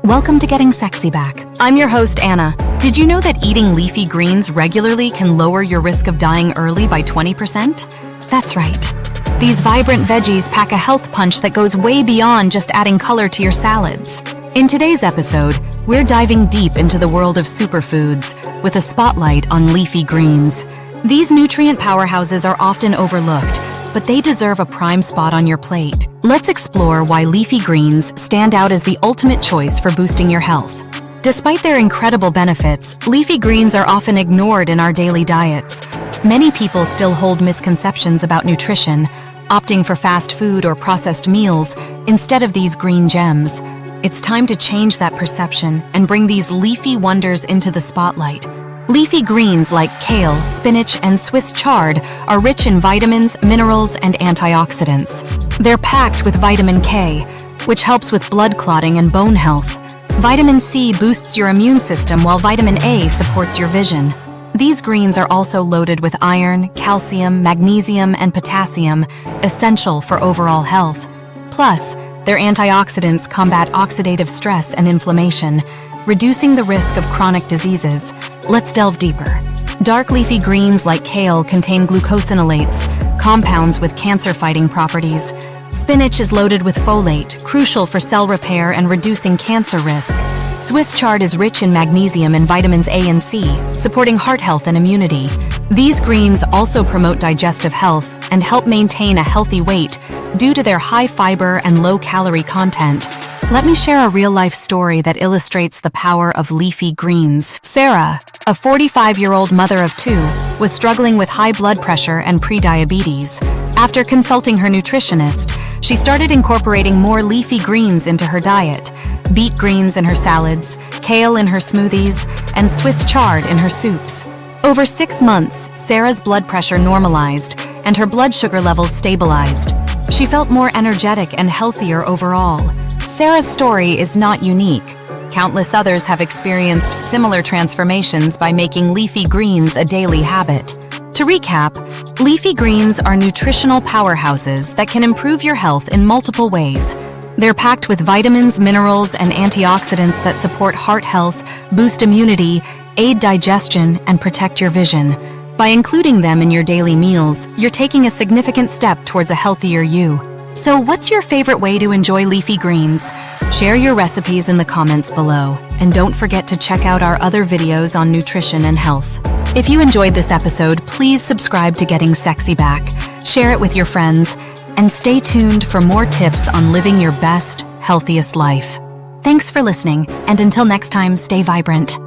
Welcome to Getting Sexy Back. I'm your host, Anna. Did you know that eating leafy greens regularly can lower your risk of dying early by 20%? That's right. These vibrant veggies pack a health punch that goes way beyond just adding color to your salads. In today's episode, we're diving deep into the world of superfoods with a spotlight on leafy greens. These nutrient powerhouses are often overlooked, but they deserve a prime spot on your plate. Let's explore why leafy greens stand out as the ultimate choice for boosting your health. Despite their incredible benefits, leafy greens are often ignored in our daily diets. Many people still hold misconceptions about nutrition, opting for fast food or processed meals instead of these green gems. It's time to change that perception and bring these leafy wonders into the spotlight. Leafy greens like kale, spinach, and Swiss chard are rich in vitamins, minerals, and antioxidants. They're packed with vitamin K, which helps with blood clotting and bone health. Vitamin C boosts your immune system while vitamin A supports your vision. These greens are also loaded with iron, calcium, magnesium, and potassium, essential for overall health. Plus, their antioxidants combat oxidative stress and inflammation, reducing the risk of chronic diseases. Let's delve deeper. Dark leafy greens like kale contain glucosinolates, compounds with cancer-fighting properties. Spinach is loaded with folate, crucial for cell repair and reducing cancer risk. Swiss chard is rich in magnesium and vitamins A and C, supporting heart health and immunity. These greens also promote digestive health and help maintain a healthy weight due to their high fiber and low-calorie content. Let me share a real-life story that illustrates the power of leafy greens. Sarah, a 45-year-old mother of two, was struggling with high blood pressure and prediabetes. After consulting her nutritionist, she started incorporating more leafy greens into her diet: beet greens in her salads, kale in her smoothies, and Swiss chard in her soups. Over 6 months, Sarah's blood pressure normalized and her blood sugar levels stabilized. She felt more energetic and healthier overall. Sarah's story is not unique. Countless others have experienced similar transformations by making leafy greens a daily habit. To recap, leafy greens are nutritional powerhouses that can improve your health in multiple ways. They're packed with vitamins, minerals, and antioxidants that support heart health, boost immunity, aid digestion, and protect your vision. By including them in your daily meals, you're taking a significant step towards a healthier you. So what's your favorite way to enjoy leafy greens? Share your recipes in the comments below, and don't forget to check out our other videos on nutrition and health. If you enjoyed this episode, please subscribe to Getting Sexy Back, share it with your friends, and stay tuned for more tips on living your best, healthiest life. Thanks for listening, and until next time, stay vibrant.